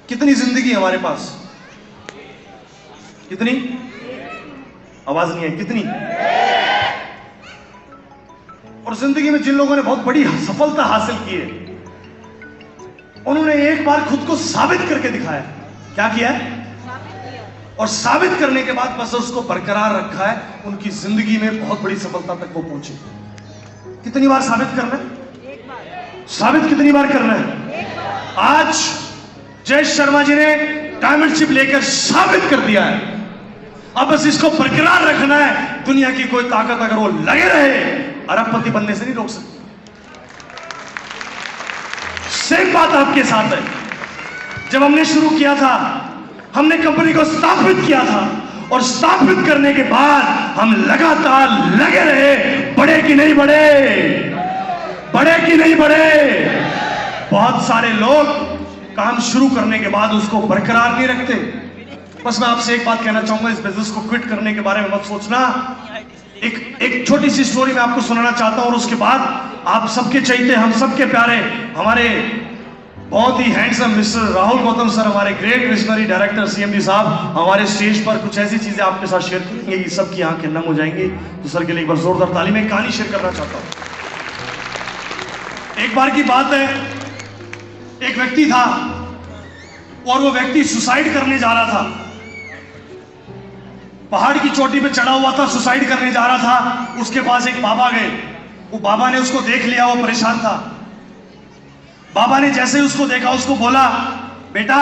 कितनी जिंदगी है हमारे पास? कितनी? आवाज नहीं है, कितनी? और जिंदगी में जिन लोगों ने बहुत बड़ी सफलता हासिल की है, उन्होंने एक बार खुद को साबित करके दिखाया। क्या किया है? और साबित करने के बाद बस उसको बरकरार रखा है। उनकी जिंदगी में बहुत बड़ी सफलता तक वो पहुंचे। कितनी बार साबित करना है? एक बार। साबित कितनी बार करना है? एक बार। आज जय शर्मा जी ने डायमंडशिप लेकर साबित कर दिया है। अब बस इसको बरकरार रखना है। दुनिया की कोई ताकत अगर वो लगे रहे, अरबपति बनने से नहीं रोक सकती। सेम बात आपके साथ है। जब हमने शुरू किया था, हमने कंपनी को स्थापित किया था, और स्थापित करने के बाद हम लगातार लगे रहे। बढ़े कि नहीं बढ़े? बढ़े कि नहीं बढ़े? बहुत सारे लोग काम शुरू करने के बाद उसको बरकरार नहीं रखते। बस मैं आपसे एक बात कहना चाहूंगा, इस बिजनेस को क्विट करने के बारे में मत सोचना। एक छोटी सी स्टोरी मैं आपको सुनाना चाहता हूं, और उसके बाद आप सबके चहीते, हम सबके प्यारे, हमारे बहुत ही handsome mister Rahul Gautam sir, हमारे ग्रेट विजनरी डायरेक्टर सीएमडी साहब, हमारे स्टेज पर कुछ ऐसी चीजें आपके साथ शेयर करेंगे कि सबकी आंखें नम हो जाएंगी। तो सर के लिए एक बार जोरदार ताली। में एक कहानी शेयर करना चाहता हूं। एक बार की बात है, एक व्यक्ति था और वो व्यक्ति सुसाइड करने जा रहा था। पहाड़ की चोटी पे चढ़ा हुआ था, सुसाइड करने जा रहा था। उसके पास एक बाबा गए। वो बाबा ने उसको देख लिया, वो परेशान था। बाबा ने जैसे ही उसको देखा, उसको बोला, बेटा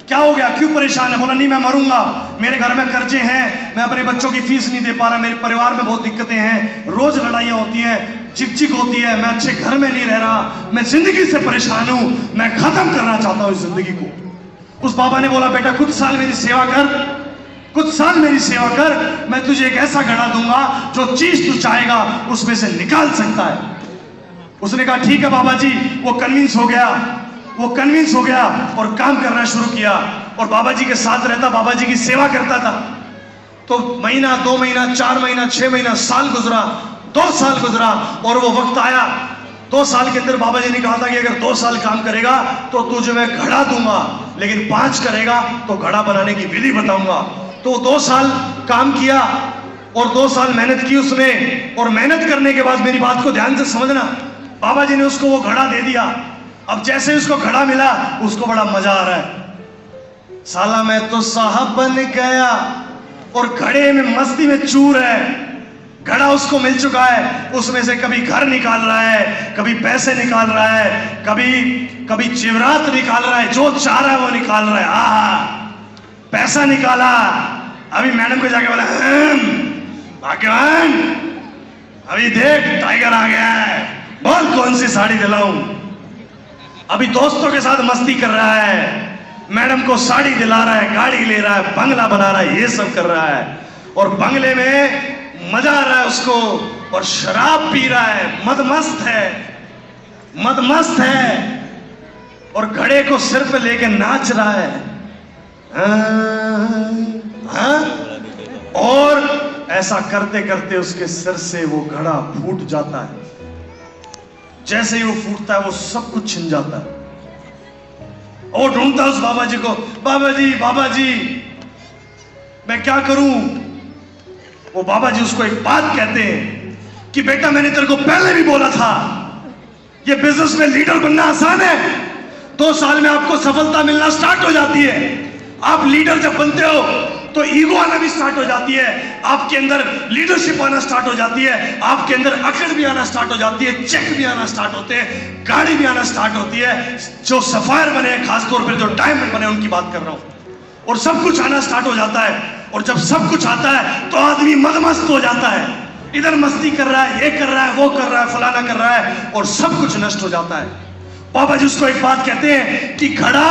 क्या हो गया, क्यों परेशान है? बोला, नहीं मैं मरूंगा, मेरे घर में कर्जे हैं, मैं अपने बच्चों की फीस नहीं दे पा रहा, मेरे परिवार में बहुत दिक्कतें हैं, रोज लड़ाइयां होती हैं, चिक होती है, मैं अच्छे घर में नहीं रह रहा, मैं जिंदगी से परेशान हूं, मैं खत्म करना चाहता हूं इस जिंदगी को। उस बाबा ने बोला, बेटा कुछ साल मेरी सेवा कर, कुछ साल मेरी सेवा कर, मैं तुझे एक ऐसा घड़ा दूंगा जो चीज तू चाहेगा उसमें से निकाल सकता है। उसने कहा ठीक है बाबा जी। वो कन्विंस हो गया और काम करना शुरू किया, और बाबा जी के साथ रहता, बाबा जी की सेवा करता था। तो महीना, 2 महीना, 4 महीना, 6 महीना, साल गुजरा, 2 साल गुजरा, और वो वक्त आया 2 साल के अंदर बाबा जी ने कहा था कि अगर 2 साल काम करेगा तो तुझे मैं घड़ा दूंगा, लेकिन 5 करेगा तो घड़ा बनाने की विधि बताऊंगा। तो 2 साल काम किया और 2 साल मेहनत की उसने, और मेहनत करने के बाद मेरी बात को ध्यान से समझना, बाबा जी ने उसको वो घड़ा दे दिया। अब जैसे उसको घड़ा मिला, उसको बड़ा मजा आ रहा है। साला मैं तो साहब बन गया, और घड़े में मस्ती में चूर है। घड़ा उसको मिल चुका है, उसमें से कभी घर निकाल रहा है, कभी पैसे निकाल रहा है, कभी जेवरात निकाल रहा है, जो चाह रहा है वो निकाल रहा है। आहा, पैसा निकाला। अभी मैडम को जाके बोला, भगवान अभी देख टाइगर आ गया है, बोल कौन सी साड़ी दिलाऊं। अभी दोस्तों के साथ मस्ती कर रहा है, मैडम को साड़ी दिला रहा है, गाड़ी ले रहा है, बंगला बना रहा है, ये सब कर रहा है, और बंगले में मजा आ रहा है उसको, और शराब पी रहा है, मदमस्त है, और घड़े को सिर पे लेके नाच रहा है। और ऐसा करते करते उसके सिर से वो घड़ा फूट जाता है। जैसे ही वो फूटता है, वो सब कुछ छिन जाता है। और ढूंढता है उस बाबा जी को, बाबा जी मैं क्या करूं? वो बाबा जी उसको एक बात कहते हैं कि बेटा मैंने तेरे को पहले भी बोला था, ये बिजनेस में लीडर बनना आसान है। 2 साल में आपको सफलता मिलना स्टार्ट हो जाती है। आप लीडर जब बनते हो तो ईगो आना भी स्टार्ट हो जाती है, आपके अंदर लीडरशिप आना स्टार्ट हो जाती है, आपके अंदर अकड़ भी आना स्टार्ट हो जाती है, चेक भी आना स्टार्ट होते हैं, गाड़ी भी आना स्टार्ट होती है। जो सफायर बने हैं, खासतौर पर जो डायमंड बने, उनकी बात कर रहा हूं। और सब कुछ आना स्टार्ट हो जाता है, और जब सब कुछ आता है तो आदमी मदमस्त हो जाता है। इधर मस्ती कर रहा है, ये कर रहा है, वो कर रहा है, फलाना कर रहा है, और सब कुछ नष्ट हो जाता है। बाबा जी उसको एक बात कहते हैं कि घड़ा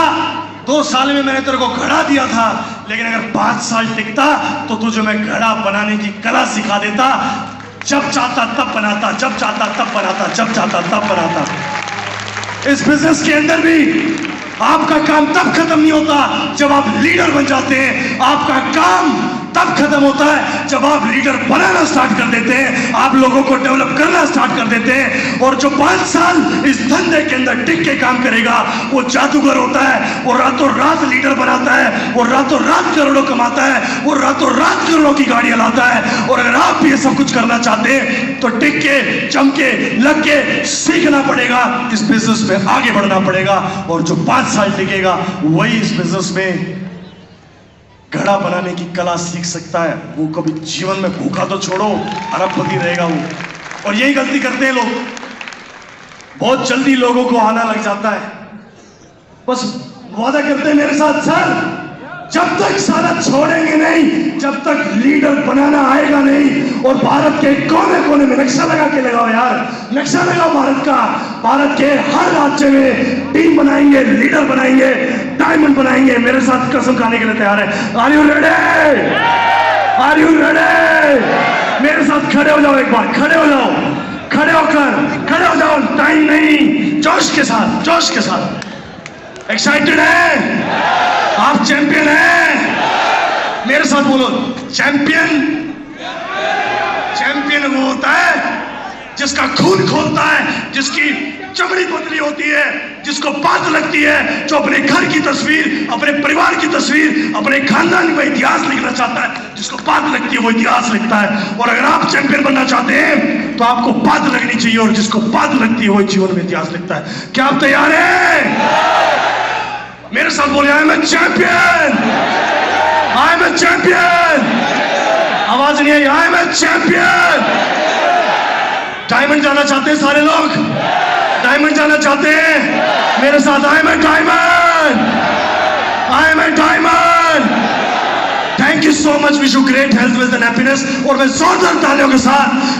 2 साल में मैंने तेरे को घड़ा दिया था, लेकिन अगर 5 साल टिकता तो तुझे मैं घड़ा बनाने की कला सिखा देता। जब चाहता तब बनाता, जब चाहता तब बनाता, जब चाहता तब बनाता। इस बिजनेस के अंदर भी आपका काम तब खत्म नहीं होता जब आप लीडर बन जाते हैं। आपका काम तब खत्म होता है जब आप लीडर बनाना स्टार्ट कर देते हैं, आप लोगों को डेवलप करना स्टार्ट कर देते हैं। और जो 5 साल इस धंधे के अंदर टिक के काम करेगा वो जादूगर होता है, वो रातों रात लीडर बनाता है, वो रातों रात करोड़ों कमाता है, वो रातों रात करोड़ों की गाड़ियां लाता है। और अगर आप भी ये सब कुछ करना चाहते हैं तो टिक के, जम के, लग के सीखना पड़ेगा, इस बिजनेस में आगे बढ़ना पड़ेगा। और जो 5 साल टिकेगा वही इस बिजनेस में घड़ा बनाने की कला सीख सकता है। वो कभी जीवन में भूखा तो छोड़ो, अरबपति रहेगा वो। और यही गलती करते हैं लोग, बहुत जल्दी लोगों को आना लग जाता है, बस वादा करते हैं मेरे साथ, सर जब तक सारा छोड़ेंगे नहीं, जब तक लीडर बनाना आएगा नहीं। और भारत के कोने कोने में नक्शा लगा के लगाओ यार, नक्शा लगाओ भारत का। भारत के हर राज्य में टीम बनाएंगे, लीडर बनाएंगे, डायमंड बनाएंगे। मेरे साथ कसम खाने के लिए तैयार है? Are you ready? Are you ready? मेरे साथ खड़े हो जाओ, एक बार खड़े हो जाओ, खड़े होकर खड़े हो जाओ, टाइम नहीं, जोश के साथ, जोश के साथ। एक्साइटेड है? आप चैंपियन हैं? मेरे साथ बोलो, चैंपियन। चैंपियन वो होता है जिसका खून खोलता है, जिसकी चमड़ी पतली होती है, जिसको बात लगती है, जो अपने घर की तस्वीर, अपने परिवार की तस्वीर, अपने खानदान का इतिहास लिखना चाहता है, जिसको बात लगती है वो इतिहास लिखता है। और अगर आप चैंपियन बनना चाहते हैं तो आपको बात लगनी चाहिए, और जिसको बात लगती है वो जीवन में इतिहास लिखता है। क्या आप तैयार हैं? मेरे साथ बोले, I am a champion, I am a champion. आवाज नहीं आई, I am a champion. Diamond जाना चाहते हैं सारे लोग? डायमंड जाना चाहते हैं? मेरे साथ, I am a diamond, I am a diamond. Thank you so much, wish you great health, wealth and happiness. और मैं जोरदार तालियों के साथ